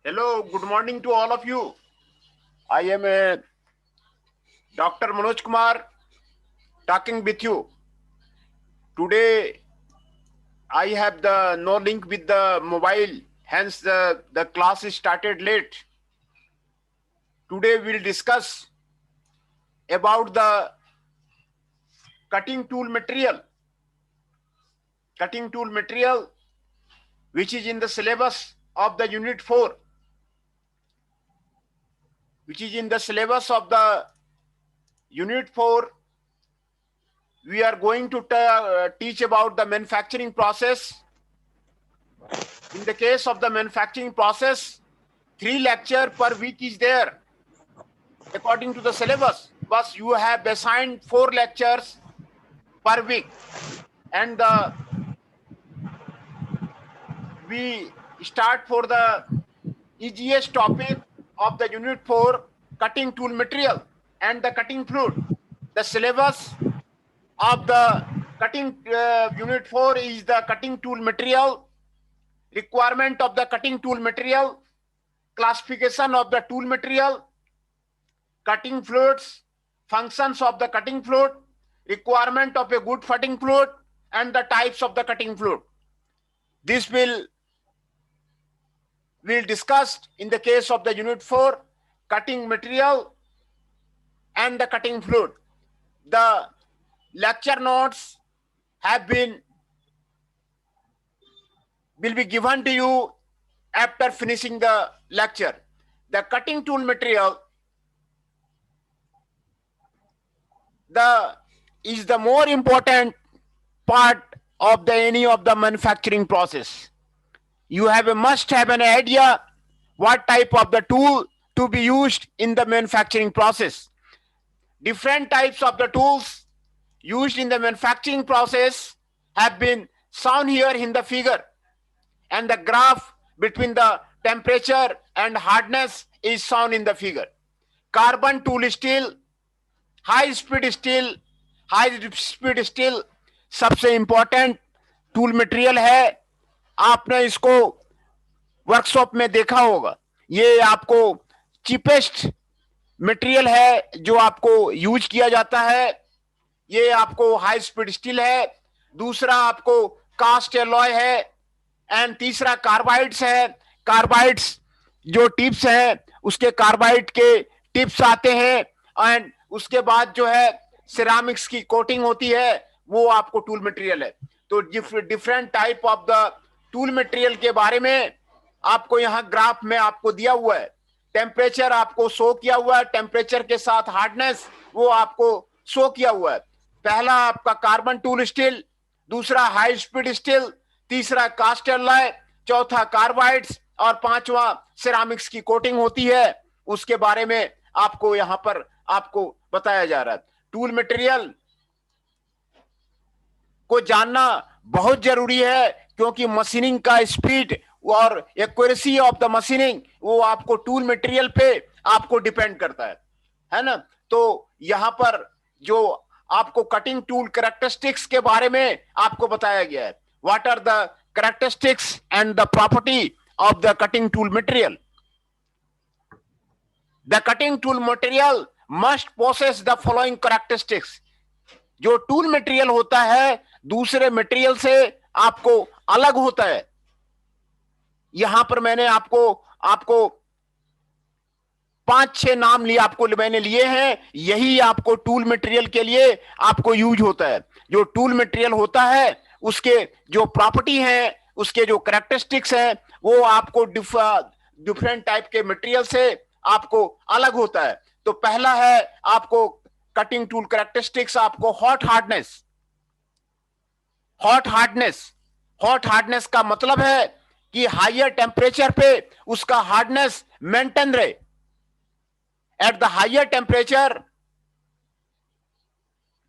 Hello, good morning to all of you. I am Dr. Manoj Kumar talking with you. Today, I have no link with the mobile, hence the class is started late. Today, we'll discuss about the cutting tool material. Cutting tool material, which is in the syllabus of the Unit 4. Which is in the syllabus of the Unit 4. We are going to teach about the manufacturing process. In the case of the manufacturing process, 3 lectures per week is there. According to the syllabus, but you have assigned 4 lectures per week. And we start for the easiest topic of the Unit 4, cutting tool material and the cutting fluid. The syllabus of the cutting Unit 4 is the cutting tool material, requirement of the cutting tool material, classification of the tool material, cutting fluids, functions of the cutting fluid, requirement of a good cutting fluid, and the types of the cutting fluid. This we'll discuss in the case of the Unit 4, cutting material and the cutting fluid. The lecture notes will be given to you after finishing the lecture. The cutting tool material is the more important part of any of the manufacturing process. You must have an idea what type of the tool to be used in the manufacturing process. Different types of the tools used in the manufacturing process have been shown here in the figure, and the graph between the temperature and hardness is shown in the figure. Carbon tool steel, high speed steel सबसे important tool material है. आपने इसको workshop में देखा होगा. ये आपको cheapest material है जो आपको यूज किया जाता है. ये आपको हाई स्पीड स्टील है. दूसरा आपको कास्ट एलॉय है. एंड तीसरा कार्बाइड्स है. कार्बाइड्स जो टिप्स है उसके कार्बाइड के टिप्स आते हैं. एंड उसके बाद जो है सिरामिक्स की कोटिंग होती है, वो आपको टूल मटेरियल है. तो different type of the tool material के बारे में आपको यहां ग्राफ में आपको दिया हुआ है. टेम्परेचर आपको शो किया हुआ है, टेम्परेचर के साथ हार्डनेस वो आपको शो किया हुआ है. पहला आपका कार्बन टूल स्टील, दूसरा हाई स्पीड स्टील, तीसरा कास्ट एलॉय, चौथा कार्बाइड्स और पांचवा सिरामिक्स की कोटिंग होती है. उसके बारे में आपको यहां पर आपको बताया जा रहा है. टूल मटेरियल को जानना बहुत जरूरी है क्योंकि मशीनिंग का स्पीड और एक्यूरेसी ऑफ द मशीनिंग वो आपको टूल मटेरियल पे आपको डिपेंड करता है ना. तो यहां पर जो आपको कटिंग टूल कैरेक्टरिस्टिक्स के बारे में आपको बताया गया है. What are the characteristics and the property of the cutting tool material. The cutting tool material must possess the following characteristics. जो टूल मटेरियल होता है दूसरे मटेरियल से आपको अलग होता है. यहां पर मैंने आपको 5-6 नाम मैंने लिए हैं. यही आपको टूल मटेरियल के लिए आपको यूज होता है. जो टूल मटेरियल होता है उसके जो प्रॉपर्टी है, उसके जो कैरेक्टरिस्टिक्स हैं, वो आपको डिफरेंट टाइप के मटेरियल से आपको अलग होता है. तो पहला है आपको कटिंग टूल कैरेक्टरिस्टिक्स, आपको हॉट हार्डनेस. हॉट हार्डनेस का मतलब है कि हायर टेम्परेचर पे उसका हार्डनेस मेंटेन रहे. At the higher temperature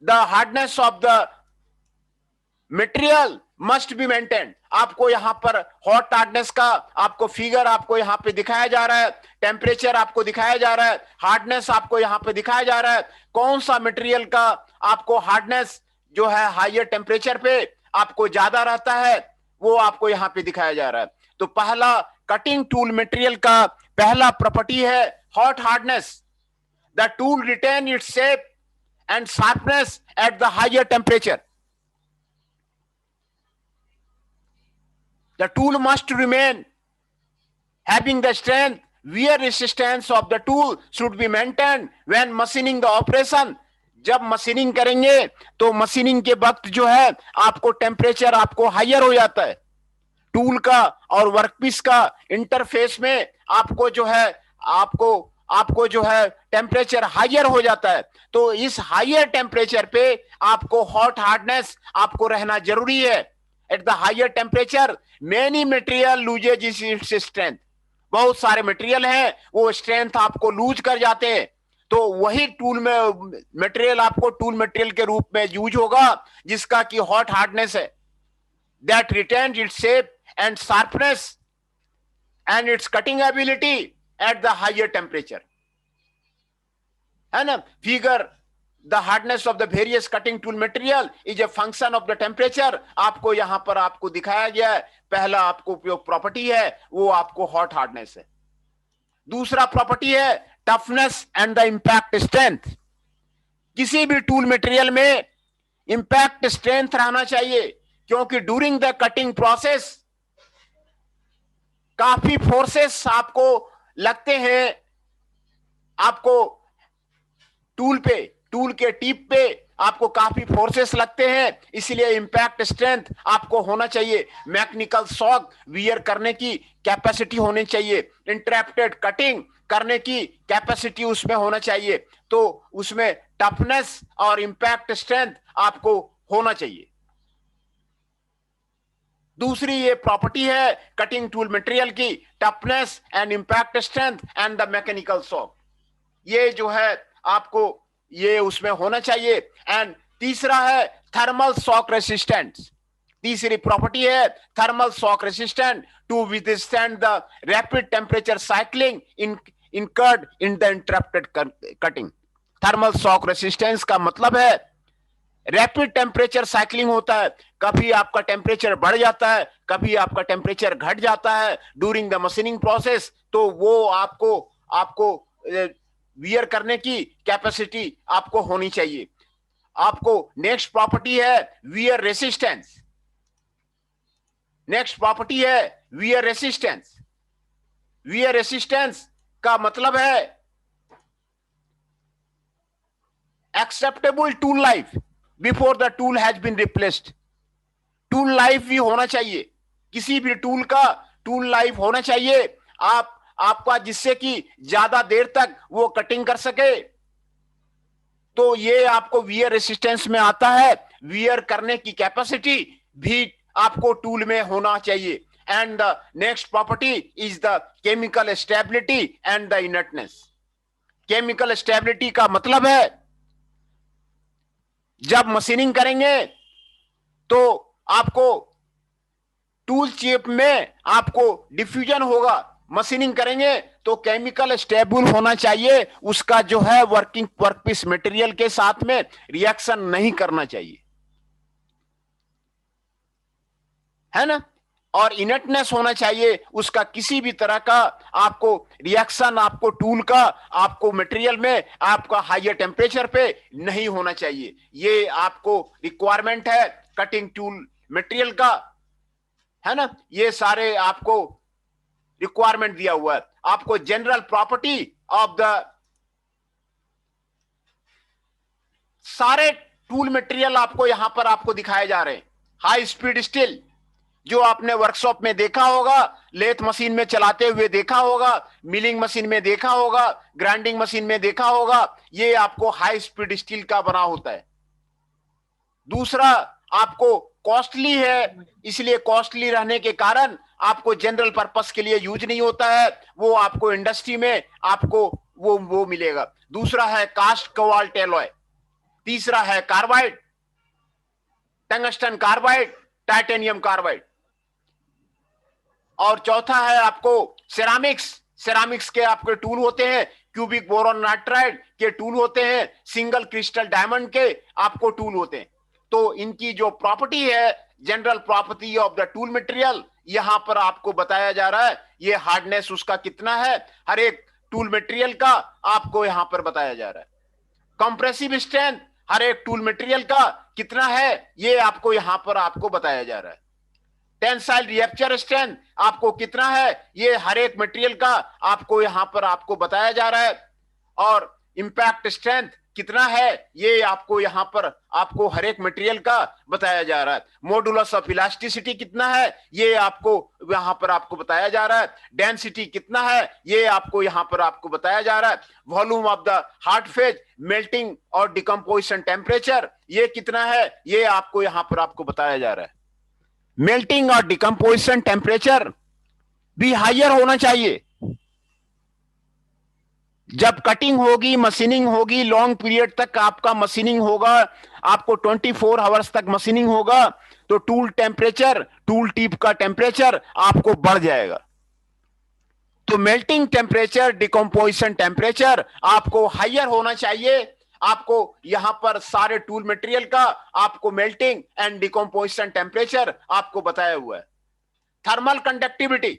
the hardness of the material must be maintain. आपको यहाँ पर हॉट हार्डनेस का आपको फिगर आपको यहाँ पे दिखाया जा रहा है, टेम्परेचर आपको दिखाया जा रहा है, हार्डनेस आपको यहाँ पे दिखाया जा रहा है। कौन सा मटेरियल का आपको हार्डनेस जो है हायर टेम्परेचर पे आपको ज्यादा रहता है, वो आपको यहाँ पे दिखाया जा रहा है। तो पहला कटिंग टूल मटेरियल का पहला प्रॉपर्टी है hot hardness. The tool retain its shape and sharpness at the higher temperature. The tool must remain having the strength. Wear resistance of the tool should be maintained when machining the operation. जब machining करेंगे तो machining के वक्त जो है आपको temperature आपको higher हो जाता है। टूल का और वर्कपीस का इंटरफेस में आपको जो है आपको जो है टेम्परेचर हायर हो जाता है। तो इस हायर टेम्परेचर पे आपको हॉट हार्डनेस आपको रहना जरूरी है। At the higher temperature many material loses its strength. बहुत सारे मटेरियल हैं वो स्ट्रेंथ आपको लूज कर जाते हैं। तो वही टूल में मटेरियल आपको टूल मटेरियल के रूप में यूज होगा जिसका कि हॉट हार्डनेस है। That retain its shape and sharpness and its cutting ability at the higher temperature, है ना। Figure the hardness of the various cutting tool material is a function of the temperature. आपको यहां पर आपको दिखाया गया है। पहला आपको उपयोग प्रॉपर्टी है वो आपको हॉट हार्डनेस है। दूसरा प्रॉपर्टी है toughness and the impact strength. किसी भी टूल मटेरियल में इंपैक्ट स्ट्रेंथ रहना चाहिए, क्योंकि ड्यूरिंग द कटिंग प्रोसेस काफी फोर्सेस आपको लगते हैं, आपको टूल के टिप पे आपको काफी फोर्सेस लगते हैं, इसलिए इंपैक्ट स्ट्रेंथ आपको होना चाहिए। मैकेनिकल शॉक वियर करने की कैपेसिटी होनी चाहिए, इंटरप्टेड कटिंग करने की कैपेसिटी उसमें होना चाहिए। तो उसमें टफनेस और इंपैक्ट स्ट्रेंथ आपको होना चाहिए। दूसरी ये प्रॉपर्टी है कटिंग टूल मटेरियल की, toughness and impact strength and the mechanical shock. ये जो है आपको ये उसमें होना चाहिए। एंड तीसरा है थर्मल शॉक रेसिस्टेंस। तीसरी प्रॉपर्टी है thermal shock resistant to withstand the rapid temperature cycling incurred in the interrupted cutting। Thermal shock resistance का मतलब है रैपिड टेम्परेचर साइक्लिंग होता है, कभी आपका टेम्परेचर बढ़ जाता है, कभी आपका टेम्परेचर घट जाता है ड्यूरिंग द मशीनिंग प्रोसेस। तो वो आपको वियर करने की कैपेसिटी आपको होनी चाहिए। आपको नेक्स्ट प्रॉपर्टी है वियर रेसिस्टेंस। नेक्स्ट प्रॉपर्टी है वियर रेसिस्टेंस। वियर रेसिस्टेंस का मतलब है acceptable tool life before the tool has been replaced. Tool life भी होना चाहिए, किसी भी टूल का टूल लाइफ होना चाहिए आपका, जिससे कि ज्यादा देर तक वो कटिंग कर सके। तो ये आपको वियर रेसिस्टेंस में आता है। वियर करने की कैपेसिटी भी आपको टूल में होना चाहिए। And the next property is the chemical stability and the inertness. Chemical stability का मतलब है जब मशीनिंग करेंगे तो आपको टूल चिप में आपको डिफ्यूजन होगा। मशीनिंग करेंगे तो केमिकल स्टेबल होना चाहिए, उसका जो है वर्कपीस मटेरियल के साथ में रिएक्शन नहीं करना चाहिए, है ना। और इनर्टनेस होना चाहिए, उसका किसी भी तरह का आपको रिएक्शन आपको टूल का आपको मटेरियल में आपका हायर टेम्परेचर पे नहीं होना चाहिए। ये आपको रिक्वायरमेंट है कटिंग टूल मटेरियल का, है ना। ये सारे आपको रिक्वायरमेंट दिया हुआ है। आपको जनरल प्रॉपर्टी ऑफ द सारे टूल मटेरियल आपको यहां पर आपको दिखाए जा रहे हैं। हाई स्पीड स्टील जो आपने वर्कशॉप में देखा होगा, लेथ मशीन में चलाते हुए देखा होगा, मिलिंग मशीन में देखा होगा, ग्राइंडिंग मशीन में देखा होगा, ये आपको हाई स्पीड स्टील का बना होता है। दूसरा आपको कॉस्टली है, इसलिए कॉस्टली रहने के कारण आपको जनरल पर्पस के लिए यूज नहीं होता है, वो आपको इंडस्ट्री में आपको वो मिलेगा। दूसरा है कास्ट कोबाल्ट एलॉय। तीसरा है carbide, tungsten carbide, titanium carbide. और चौथा है आपको सिरामिक्स। सिरामिक्स के आपके टूल होते हैं, क्यूबिक बोरॉन नाइट्राइड के टूल होते हैं, सिंगल क्रिस्टल डायमंड के आपको टूल होते हैं। तो इनकी जो प्रॉपर्टी है, general property of the tool material, यहां पर आपको बताया जा रहा है। ये हार्डनेस उसका कितना है, हर एक टूल मटेरियल का आपको यहां पर बताया जा रहा है। कंप्रेसिव स्ट्रेंथ हर एक टूल मटेरियल का कितना है, ये आपको यहां पर आपको बताया जा रहा है। टेंसाइल रिएप्चर स्ट्रेंथ आपको कितना है, ये हर एक मटेरियल का आपको यहां पर आपको बताया जा रहा है। और इंपैक्ट स्ट्रेंथ कितना है, ये आपको यहां पर आपको हर एक मटेरियल का बताया जा रहा है। मॉडुलस ऑफ इलास्टिसिटी कितना है, ये आपको यहां पर आपको बताया जा रहा है। डेंसिटी कितना है, ये आपको यहां पर आपको बताया जा रहा है। Volume of the hard phase, melting और डिकम्पोजिशन टेम्परेचर ये कितना है, ये आपको यहां पर आपको बताया जा रहा है। मेल्टिंग और डिकम्पोजिशन टेम्परेचर भी हायर होना चाहिए। जब कटिंग होगी, मशीनिंग होगी, लॉन्ग पीरियड तक आपका मशीनिंग होगा, आपको 24 आवर्स तक मशीनिंग होगा, तो टूल टेम्परेचर, टूल टिप का टेम्परेचर आपको बढ़ जाएगा। तो मेल्टिंग टेम्परेचर, डिकम्पोजिशन टेम्परेचर आपको हायर होना चाहिए। आपको यहां पर सारे टूल मटेरियल का आपको मेल्टिंग एंड डिकम्पोजिशन टेम्परेचर आपको बताया हुआ है। थर्मल कंडक्टिविटी,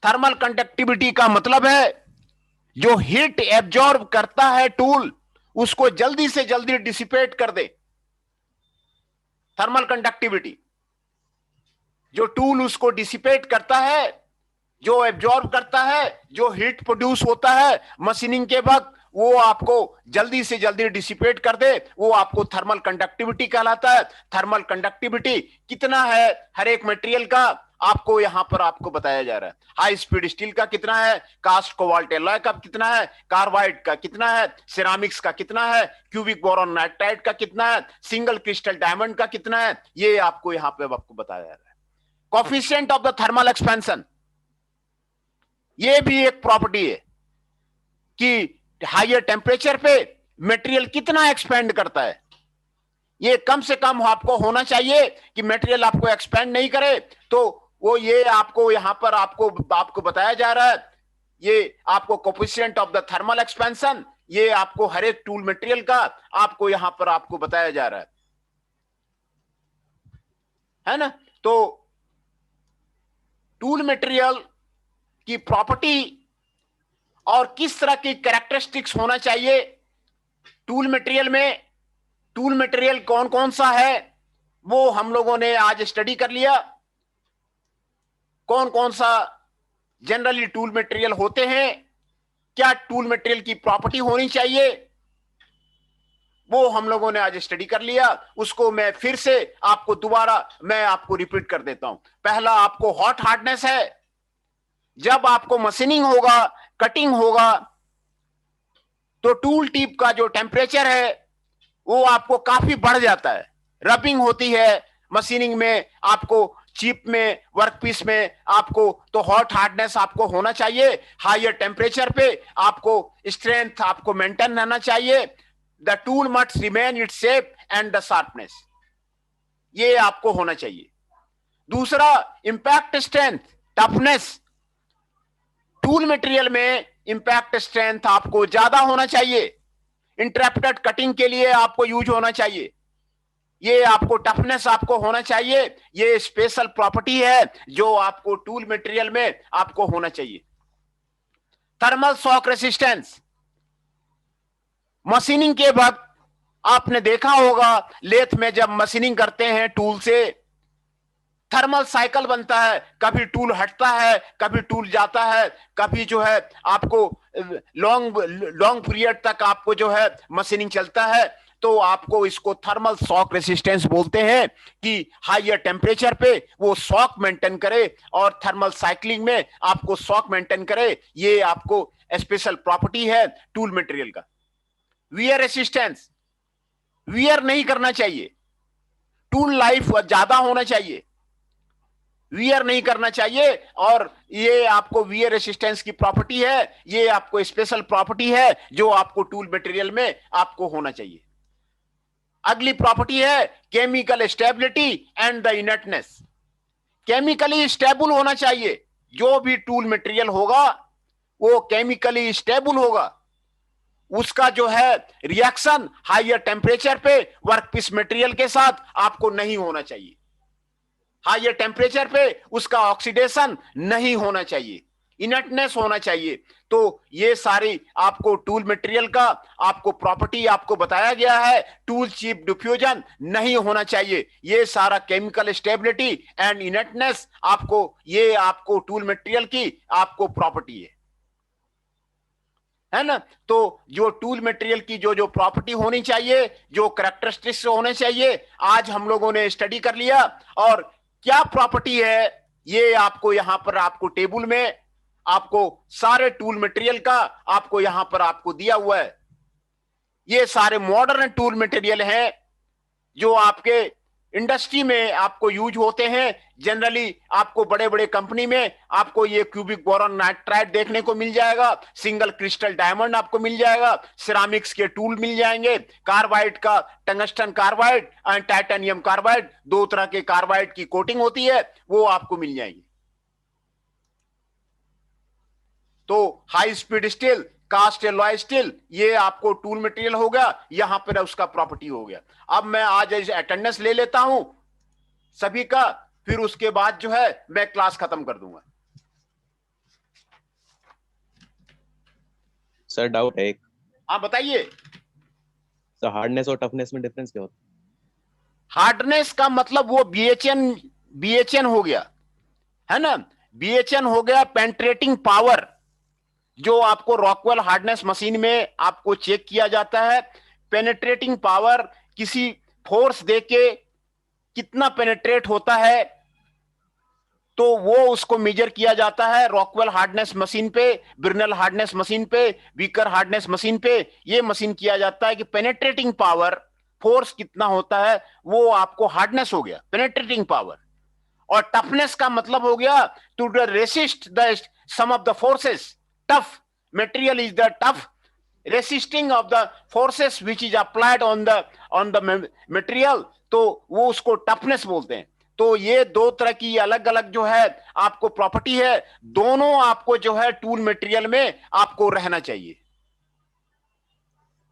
थर्मल कंडक्टिविटी का मतलब है जो हीट एब्जॉर्ब करता है टूल, उसको जल्दी से जल्दी डिसिपेट कर दे। थर्मल कंडक्टिविटी, जो टूल उसको डिसिपेट करता है, जो एब्जॉर्ब करता है, जो हीट प्रोड्यूस होता है मशीनिंग के वक्त, वो आपको जल्दी से जल्दी डिसिपेट कर दे, वो आपको थर्मल कंडक्टिविटी कहलाता है। थर्मल कंडक्टिविटी कितना है हर एक मटेरियल का, आपको यहां पर आपको बताया जा रहा है। हाई स्पीड स्टील का कितना है, कास्ट कोबाल्ट एलॉय का कितना है, कार्बाइड का कितना है, सिरामिक्स का कितना है, क्यूबिक बोरॉन नाइट्राइड का कितना है, सिंगल क्रिस्टल डायमंड का कितना है, ये आपको यहां पे आपको बताया जा रहा है। Coefficient of the thermal expansion, ये भी एक प्रॉपर्टी है कि हायर टेम्परेचर पे मटेरियल कितना एक्सपेंड करता है। ये कम से कम आपको होना चाहिए कि मटेरियल आपको एक्सपेंड नहीं करे, तो वो ये आपको यहां पर आपको बताया जा रहा है। ये आपको coefficient of the thermal expansion, ये आपको हर एक टूल मटेरियल का आपको यहां पर आपको बताया जा रहा है ना। तो टूल मटेरियल की प्रॉपर्टी और किस तरह की कैरेक्टरिस्टिक्स होना चाहिए टूल मटेरियल में, टूल मटेरियल कौन कौन सा है, वो हम लोगों ने आज स्टडी कर लिया। कौन कौन सा जनरली टूल मटेरियल होते हैं, क्या टूल मटेरियल की प्रॉपर्टी होनी चाहिए, वो हम लोगों ने आज स्टडी कर लिया। उसको मैं फिर से आपको दोबारा मैं आपको रिपीट कर देता हूं। पहला आपको हॉट हार्डनेस है। जब आपको मशीनिंग होगा, कटिंग होगा, तो टूल टिप का जो टेम्परेचर है वो आपको काफी बढ़ जाता है। रबिंग होती है मशीनिंग में, आपको चिप में, वर्कपीस में आपको, तो हॉट हार्डनेस आपको होना चाहिए। हायर टेम्परेचर पे आपको स्ट्रेंथ आपको मेंटेन रहना चाहिए। The tool must remain it's shape and the sharpness, ये आपको होना चाहिए। दूसरा impact strength, toughness. Tool material में इंपैक्ट स्ट्रेंथ आपको ज्यादा होना चाहिए। इंटरप्टेड कटिंग के लिए आपको यूज होना चाहिए। ये आपको टफनेस आपको होना चाहिए। ये स्पेशल प्रॉपर्टी है जो आपको टूल मटेरियल में आपको होना चाहिए। थर्मल शॉक रेसिस्टेंस, मशीनिंग के वक्त आपने देखा होगा लेथ में जब मशीनिंग करते हैं टूल से, थर्मल साइकिल बनता है। कभी टूल हटता है, कभी टूल जाता है, कभी जो है आपको लॉन्ग पीरियड तक आपको जो है मशीनिंग चलता है। तो आपको इसको थर्मल शॉक रेसिस्टेंस बोलते हैं कि हायर टेम्परेचर पे वो शॉक मेंटेन करे और थर्मल साइक्लिंग में आपको शॉक मेंटेन करे। ये आपको स्पेशल प्रॉपर्टी है टूल मटेरियल का। वियर रेसिस्टेंस, वियर नहीं करना चाहिए, टूल लाइफ ज्यादा होना चाहिए, वियर नहीं करना चाहिए। और ये आपको वियर रेसिस्टेंस की प्रॉपर्टी है, ये आपको स्पेशल प्रॉपर्टी है जो आपको टूल मटेरियल में आपको होना चाहिए। अगली प्रॉपर्टी है chemical stability and the inertness. Chemically stable होना चाहिए। जो भी टूल मटेरियल होगा वो केमिकली स्टेबल होगा, उसका जो है रिएक्शन हायर टेम्परेचर पे वर्कपीस मटेरियल के साथ आपको नहीं होना चाहिए, हायर टेम्परेचर पे उसका ऑक्सीडेशन नहीं होना चाहिए, इनर्टनेस होना चाहिए। तो ये सारी आपको टूल मटेरियल का आपको प्रॉपर्टी आपको बताया गया है। टूल चिप डिफ्यूजन नहीं होना चाहिए, ये सारा केमिकल स्टेबिलिटी एंड इनर्टनेस आपको, ये आपको टूल मटेरियल की आपको प्रॉपर्टी है ना। तो जो टूल मटेरियल की जो जो प्रॉपर्टी होनी चाहिए, जो करैक्टरिस्टिक्स होने चाहिए, आज हम लोगों ने स्टडी कर लिया। और क्या प्रॉपर्टी है ये आपको यहां पर आपको टेबल में आपको सारे टूल मटेरियल का आपको यहां पर आपको दिया हुआ है। ये सारे मॉडर्न टूल मटेरियल हैं जो आपके इंडस्ट्री में आपको यूज होते हैं। जनरली आपको बड़े बड़े कंपनी में आपको ये क्यूबिक बोरॉन नाइट्राइड देखने को मिल जाएगा, सिंगल क्रिस्टल डायमंड आपको मिल जाएगा, सिरामिक्स के टूल मिल जाएंगे, कार्बाइड का tungsten carbide and titanium carbide, दो तरह के कार्बाइड की कोटिंग होती है, वो आपको मिल जाएंगे। तो high speed steel, cast alloy steel, ये आपको टूल मटेरियल हो गया, यहां पर उसका प्रॉपर्टी हो गया। अब मैं आज अटेंडेंस ले लेता हूं सभी का, फिर उसके बाद जो है मैं क्लास खत्म कर दूंगा। सर डाउट है एक। हाँ बताइए। सर हार्डनेस और टफनेस में डिफरेंस क्या होता है? हार्डनेस का मतलब वो बीएचएन हो गया, है ना। बीएचएन हो गया पेंट्रेटिंग पावर, जो आपको रॉकवेल हार्डनेस मशीन में आपको चेक किया जाता है। पेनेट्रेटिंग पावर किसी फोर्स देके कितना पेनेट्रेट होता है, तो वो उसको मेजर किया जाता है रॉकवेल हार्डनेस मशीन पे, ब्रिनल हार्डनेस मशीन पे, बीकर हार्डनेस मशीन पे। ये मशीन किया जाता है कि पेनेट्रेटिंग पावर फोर्स कितना होता है, वो आपको हार्डनेस हो गया पेनेट्रेटिंग पावर। और टफनेस का मतलब हो गया to resist the some of the forces. Tough material is the tough resisting of the forces which is applied on the material, तो वो उसको टफनेस बोलते हैं। तो ये दो तरह की अलग अलग जो है आपको प्रॉपर्टी है, दोनों आपको जो है टूल मटेरियल में आपको रहना चाहिए,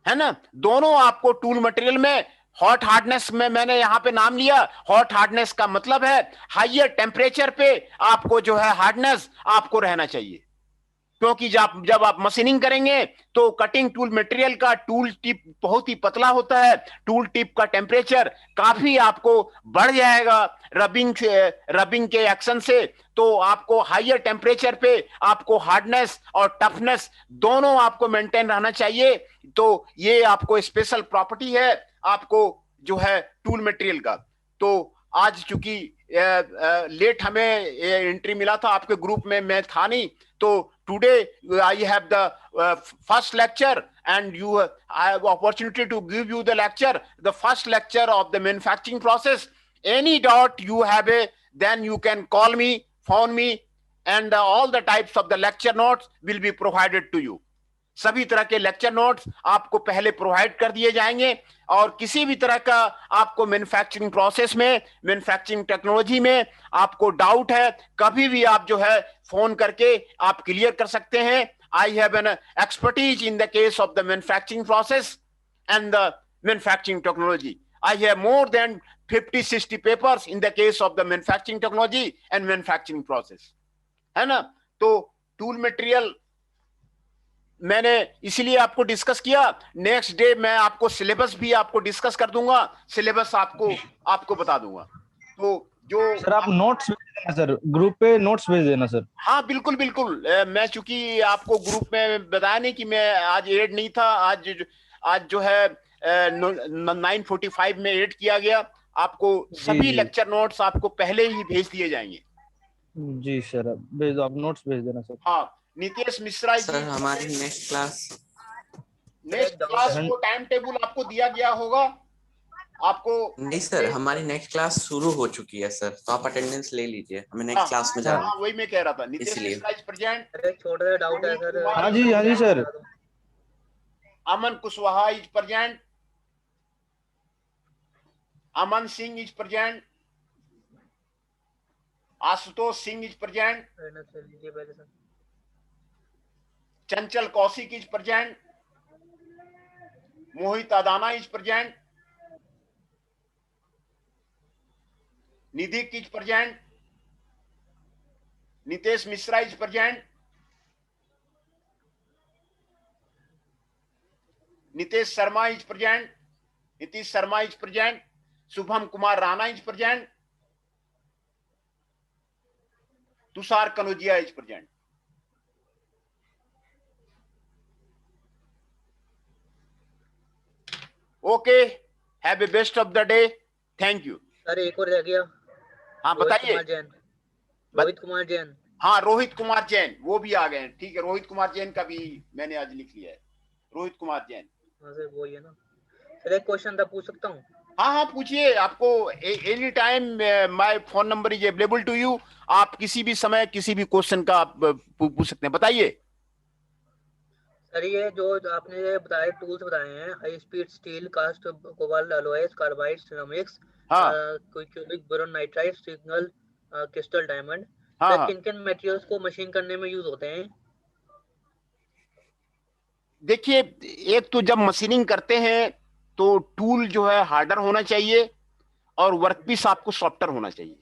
है ना। दोनों आपको टूल मटेरियल में, हॉट हार्डनेस में मैंने यहां पे नाम लिया, हॉट हार्डनेस का मतलब है हाइयर टेम्परेचर पे आपको जो है हार्डनेस आपको रहना चाहिए। क्योंकि जब आप मशीनिंग करेंगे तो कटिंग टूल मटेरियल का टूल टिप बहुत ही पतला होता है, टूल टिप का टेम्परेचर काफी आपको बढ़ जाएगा रबिंग के एक्शन से। तो आपको हाइयर टेम्परेचर पे आपको हार्डनेस और टफनेस दोनों आपको मेंटेन रहना चाहिए। तो ये आपको स्पेशल प्रॉपर्टी है आपको जो है टूल मटेरियल का। तो आज चूंकि लेट हमें एंट्री मिला था आपके ग्रुप में, मैं था नहीं, तो today I have the first lecture, and I have opportunity to give you the lecture, the first lecture of the manufacturing process. Any doubt you have, then you can call me, phone me, and all the types of the lecture notes will be provided to you. सभी तरह के lecture notes आपको पहले provide कर दिए जाएंगे। और किसी भी तरह का आपको मैन्युफैक्चरिंग प्रोसेस में, मैन्युफैक्चरिंग टेक्नोलॉजी में आपको डाउट है, कभी भी आप जो है फोन करके आप क्लियर कर सकते हैं। I have an expertise in the case of the manufacturing process and the manufacturing technology. I have more than 50-60 papers in the case of the manufacturing technology and manufacturing process, है ना। तो tool material मैंने इसीलिए आपको discuss किया। Next day मैं आपको syllabus भी आपको डिस्कस कर दूंगा, सिलेबस आपको बता दूंगा। तो जो सर आप नोट्स भेज देना सर, ग्रुप पे नोट्स भेज देना सर। हाँ बिल्कुल बिल्कुल, मैं चूंकि आपको ग्रुप में बताया नहीं कि मैं आज एड नहीं था, आज जो है 9:45 में एड किया गया। आपको सभी लेक्चर नोट्स आपको पहले ही भेज दिए जाएंगे। जी सर भेज दो, आप नोट्स भेज देना सर। हाँ नितेश मिश्रा जी, सर हमारी नेक्स्ट क्लास को टाइम टेबल आपको दिया गया होगा आपको। नहीं सर, हमारी नेक्स्ट क्लास शुरू हो चुकी है सर, तो आप अटेंडेंस ले लीजिए, हमें नेक्स्ट क्लास में जाना है। वही मैं कह रहा था। नितेश इसलिए। Mishra is present. एक छोटा सा डाउट है सर। हाँ जी sir. Aman Kushwaha is present. Aman Singh is present. Ashutosh Singh is present, लीजिए पहले sir. Chanchal Kaushik is present, Mohit Adana is present, Nidhik is present, Nitesh Mishra is present, Nitesh Sharma is present, Nitish Sharma is present, Shubham Kumar Rana is present, Tushar Kanojia is present. Okay, have a best of the day, thank you. Sir एक और रह गया। हाँ बताइए। रोहित कुमार जैन। हाँ रोहित कुमार जैन, वो भी आ गए हैं, ठीक है। रोहित कुमार जैन का भी मैंने आज लिख लिया है, रोहित कुमार जैन। हाँ सर वो ही है ना। सर एक क्वेश्चन था, पूछ सकता हूँ? हाँ हाँ पूछिए, आपको any time my phone number is available to you. आप किसी भी समय किसी भी क्वेश्चन का आप पूछ सकते हैं, बताइए। सर ये जो आपने ये बताए टूल्स बताए हैं, high speed steel, cast cobalt alloys, carbide, ceramics, हाँ cubic boron nitride, single crystal diamond, हाँ हाँ। किन किन मटेरियल्स को मशीन करने में यूज होते हैं? देखिए, एक तो जब मशीनिंग करते हैं तो टूल जो है हार्डर होना चाहिए और वर्कपीस आपको सॉफ्टर होना चाहिए।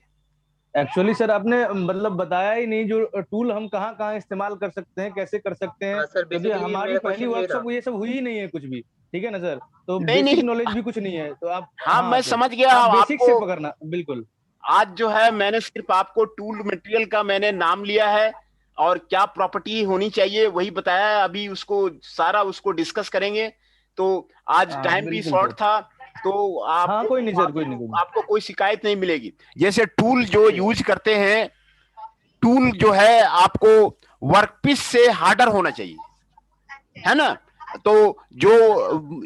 एक्चुअली सर आपने मतलब बताया ही नहीं, जो टूल हम कहाँ कहाँ इस्तेमाल कर सकते हैं, कैसे कर सकते हैं। हाँ सर, क्योंकि basically हमारी मेरा पहली question ये वर्कशॉप था। ये सब हुई ही नहीं है कुछ भी, ठीक है ना सर। तो नहीं, बेसिक नहीं। नॉलेज भी कुछ नहीं है, तो आप हाँ मैं सर, समझ गया आप बेसिक से आपको। पकड़ना बिल्कुल। आज जो है मैंने सिर्फ आपको टूल मटेरियल का मैंने नाम लिया है और क्या प्रॉपर्टी होनी चाहिए वही बताया है। अभी उसको सारा उसको डिस्कस करेंगे। तो आज हाँ, टाइम भी बिल्कुल शॉर्ट सर। था, तो हाँ कोई नहीं सर, कोई नहीं, कोई नहीं। आपको कोई शिकायत नहीं मिलेगी। जैसे टूल जो यूज करते हैं, टूल जो है आपको वर्कपीस से हार्डर होना चाहिए, है ना। तो जो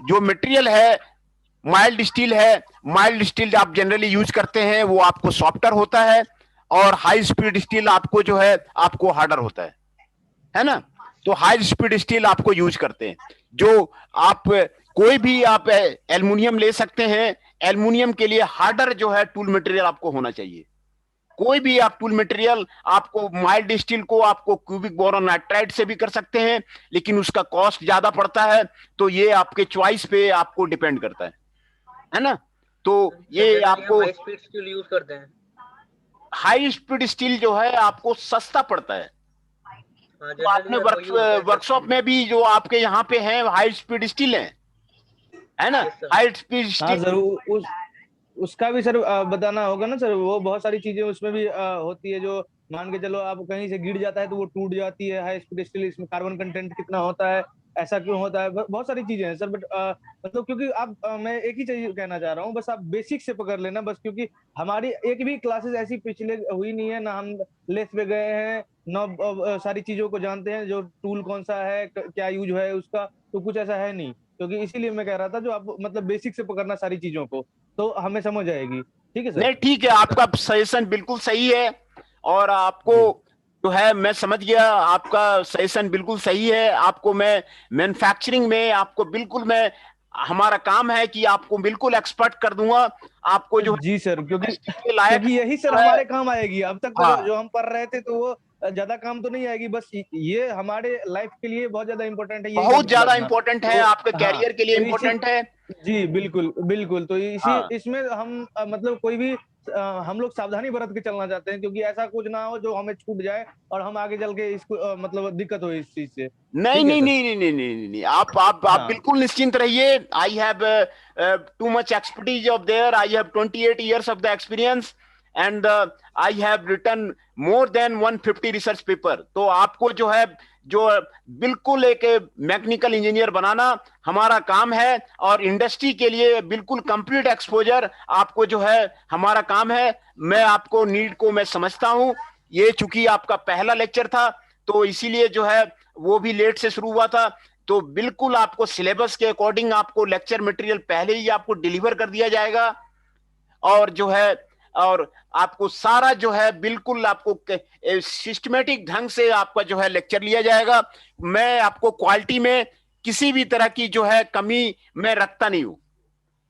जो मटेरियल है माइल्ड स्टील है, माइल्ड स्टील आप जनरली यूज करते हैं, वो आपको सॉफ्टर होता है। और हाई स्पीड स्टील आपको जो है आपको हार्डर होता है ना। तो हाई स्पीड स्टील आपको यूज करते हैं। जो आप कोई भी आप एल्युमिनियम ले सकते हैं, एल्युमिनियम के लिए हार्डर जो है टूल मटेरियल आपको होना चाहिए। कोई भी आप टूल मटेरियल आपको माइल्ड स्टील को आपको क्यूबिक बोरॉन नाइट्राइड से भी कर सकते हैं, लेकिन उसका कॉस्ट ज्यादा पड़ता है। तो ये आपके चॉइस पे आपको डिपेंड करता है ना। तो ये आपको हाई स्पीड स्टील यूज करते हैं। हाई स्पीड स्टील जो है आपको सस्ता पड़ता है। हाँ, तो आपने वर्कशॉप में भी जो आपके यहाँ पे हैं हाई स्पीड स्टील है ना। Yes, sir. हाई स्पीड हाँ स्टील जरूर, उसका भी सर बताना होगा ना सर। वो बहुत सारी चीजें उसमें भी होती है, जो मान के चलो आप कहीं से गिर जाता है तो वो टूट जाती है। हाई स्पीड स्टील, इसमें कार्बन कंटेंट कितना होता है, ऐसा क्यों होता है, बहुत सारी चीजें हैं सर। बट मतलब क्योंकि आप मैं एक ही चीज कहना चाह रहा हूँ, बस आप बेसिक से पकड़ लेना बस। क्योंकि हमारी एक भी क्लासेस ऐसी पिछले हुई नहीं है ना, हम लेस पे गए हैं ना, सारी चीजों को जानते हैं, जो टूल कौन सा है, क्या यूज है उसका, तो कुछ ऐसा है नहीं। क्योंकि इसीलिए मैं कह रहा था, जो आप मतलब बेसिक से पकड़ना सारी चीजों को, तो हमें समझ आएगी। ठीक है सर। नहीं, ठीक है, आपका सजेशन बिल्कुल सही है। और आपको जो है मैं समझ गया, आपका सजेशन बिल्कुल सही है। आपको मैं मैन्युफैक्चरिंग में आपको बिल्कुल मैं हमारा काम है कि आपको बिल्कुल एक्सपर्ट कर दूंगा। आपको जो जी सर, क्योंकि लायक क्योंकि यही सर जो है- हमारे काम आएगी। अब तक तो हाँ। जो हम पढ़ रहे थे तो वो ज्यादा काम तो नहीं आएगी, बस ये हमारे लाइफ के लिए बहुत ज्यादा इंपॉर्टेंट है, यही बहुत सब ज्यादा जानना। इंपॉर्टेंट है, तो आपके हाँ, कैरियर के लिए तो इसी, इंपॉर्टेंट है। जी बिल्कुल बिल्कुल। तो इसी हाँ। इसमें हम मतलब कोई भी हम लोग सावधानी बरत के चलना चाहते हैं, क्योंकि ऐसा कुछ ना हो जो हमें छूट जाए और हम आगे चल के इसको मतलब दिक्कत हो इस चीज से। नहीं ठीक है नहीं सर। नहीं नहीं नहीं नहीं नहीं, आप हाँ बिल्कुल निश्चिंत रहिए। I have too much expertise of their. I have 28 years of the experience and I have written more than 150 research paper. तो आपको जो है जो बिल्कुल एक मैकेनिकल इंजीनियर बनाना हमारा काम है, और इंडस्ट्री के लिए बिल्कुल कंप्लीट एक्सपोजर आपको जो है हमारा काम है। मैं आपको नीड को मैं समझता हूं। ये चूंकि आपका पहला लेक्चर था, तो इसीलिए जो है वो भी लेट से शुरू हुआ था। तो बिल्कुल आपको सिलेबस के अकॉर्डिंग आपको लेक्चर मटेरियल पहले ही आपको डिलीवर कर दिया जाएगा। और जो है और आपको सारा जो है बिल्कुल आपको सिस्टमेटिक ढंग से आपका जो है लेक्चर लिया जाएगा। मैं आपको क्वालिटी में किसी भी तरह की जो है कमी मैं रखता नहीं हूं।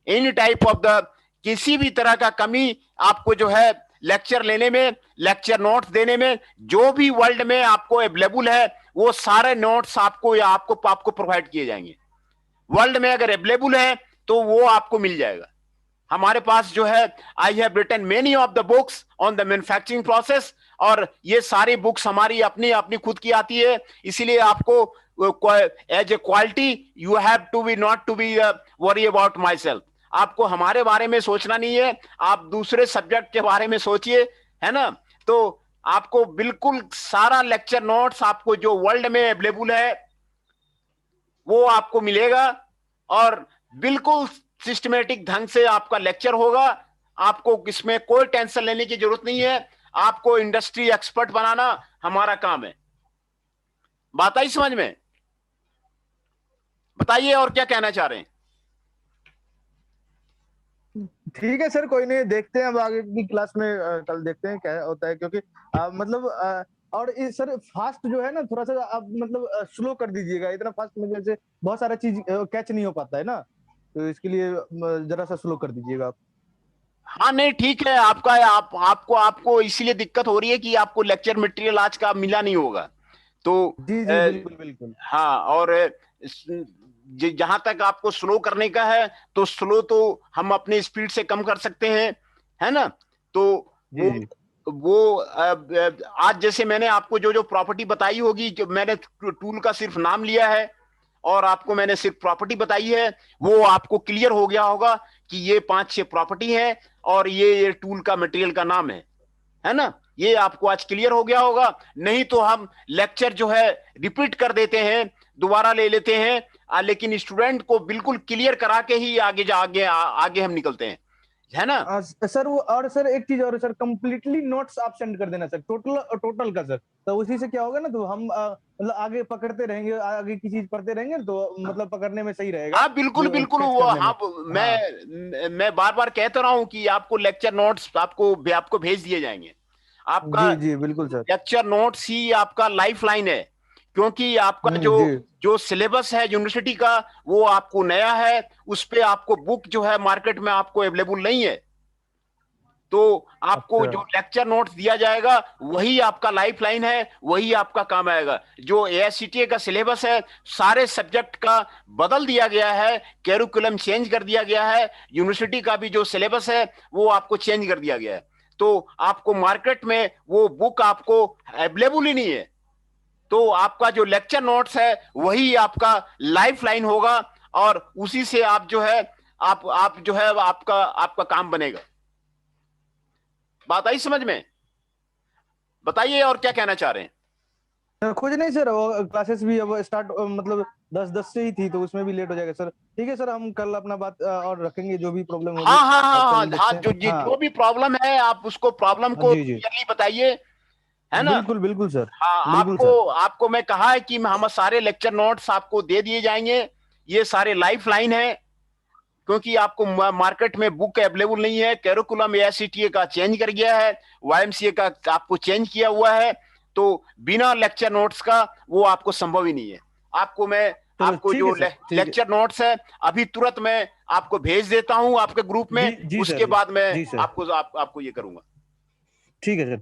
एनी टाइप ऑफ द किसी भी तरह का कमी आपको जो है लेक्चर लेने में, लेक्चर नोट्स देने में, जो भी वर्ल्ड में आपको अवेलेबल है वो सारे नोट्स आपको प्रोवाइड किए जाएंगे। वर्ल्ड में अगर अवेलेबल है तो वो आपको मिल जाएगा। हमारे पास जो है, I have written many of the books on the manufacturing process, और ये सारी बुक्स हमारी अपनी अपनी खुद की आती है। इसीलिए आपको as a quality you have to be not to be worry about myself. आपको हमारे बारे में सोचना नहीं है, आप दूसरे सब्जेक्ट के बारे में सोचिए, है ना। तो आपको बिल्कुल सारा लेक्चर नोट्स आपको जो वर्ल्ड में अवेलेबल है वो आपको मिलेगा, और बिल्कुल सिस्टमेटिक ढंग से आपका लेक्चर होगा। आपको इसमें कोई टेंशन लेने की जरूरत नहीं है। आपको इंडस्ट्री एक्सपर्ट बनाना हमारा काम है। बात आई समझ में? बताइए और क्या कहना चाह रहे हैं। ठीक है सर, कोई नहीं, देखते हैं अब आगे की क्लास में, कल देखते हैं क्या होता है, क्योंकि मतलब और सर फास्ट जो है ना, थोड़ा सा आप मतलब स्लो कर दीजिएगा। इतना फास्ट में से बहुत सारा चीज कैच नहीं हो पाता है ना, तो इसके लिए जरा सा स्लो कर दीजिएगा आप। हाँ नहीं ठीक है, आपको इसीलिए दिक्कत हो रही है कि आपको लेक्चर मटेरियल आज का मिला नहीं होगा। तो जी जी बिल्कुल बिल्कुल। हाँ, और जहां तक आपको स्लो करने का है तो स्लो तो हम अपनी स्पीड से कम कर सकते हैं, है ना। तो वो आज जैसे मैंने आपको जो जो प्रॉपर्टी बताई होगी, जो मैंने टूल का सिर्फ नाम लिया है और आपको मैंने सिर्फ प्रॉपर्टी बताई है, वो आपको क्लियर हो गया होगा कि ये 5-6 प्रॉपर्टी है और ये टूल का मटेरियल का नाम है ना। ये आपको आज क्लियर हो गया होगा। नहीं तो हम लेक्चर जो है रिपीट कर देते हैं, दोबारा ले लेते हैं, लेकिन स्टूडेंट को बिल्कुल क्लियर करा के ही आगे हम निकलते हैं, है ना। सर वो, और सर एक चीज और सर, कंप्लीटली नोट्स आप सेंड कर देना सर, टोटल का सर। तो उसी से क्या होगा ना, तो हम मतलब आगे पकड़ते रहेंगे, आगे की चीज पढ़ते रहेंगे, तो मतलब पकड़ने में सही रहेगा। हाँ बिल्कुल बिल्कुल। वो हाँ, मैं बार बार कहता रहा हूँ कि आपको लेक्चर नोट्स आपको भेज दिए जाएंगे। आपका जी बिल्कुल सर, लेक्चर नोट्स ही आपका लाइफ लाइन है, क्योंकि आपका जो सिलेबस है यूनिवर्सिटी का वो आपको नया है, उस पे आपको बुक जो है मार्केट में आपको अवेलेबल नहीं है। तो आपको जो लेक्चर नोट्स दिया जाएगा वही आपका लाइफ लाइन है, वही आपका काम आएगा। जो एआईसीटीए का सिलेबस है सारे सब्जेक्ट का बदल दिया गया है, कैरिकुलम चेंज कर दिया गया है, यूनिवर्सिटी का भी जो सिलेबस है वो आपको चेंज कर दिया गया है। तो आपको मार्केट में वो बुक आपको अवेलेबल ही नहीं है। तो आपका जो लेक्चर नोट्स है वही आपका लाइफ लाइन होगा, और उसी से आप जो है आप जो है आपका काम बनेगा। बात आई समझ में? बताइए और क्या कहना चाह रहे हैं। कुछ नहीं सर, वो क्लासेस भी अब स्टार्ट मतलब 10 से ही थी, तो उसमें भी लेट हो जाएगा सर। ठीक है सर, हम कल अपना बात और रखेंगे, जो भी प्रॉब्लम होगी। हाँ, जो भी प्रॉब्लम है आप उसको प्रॉब्लम को क्लियरली बताइए, है ना। बिल्कुल बिल्कुल सर। हाँ, आपको मैं कहा है कि हम सारे लेक्चर नोट्स आपको दे दिए जाएंगे। ये सारे लाइफ लाइन है, क्योंकि आपको मार्केट में बुक अवेलेबल नहीं है। कैरिकुलम एआईसीटीए का चेंज कर गया है, वाईएमसीए का आपको चेंज किया हुआ है, तो बिना लेक्चर नोट्स का वो आपको संभव ही नहीं है। आपको जो लेक्चर नोट्स है अभी तुरंत मैं आपको भेज देता हूं आपके ग्रुप में, उसके बाद मैं आपको ये करूंगा। ठीक है सर।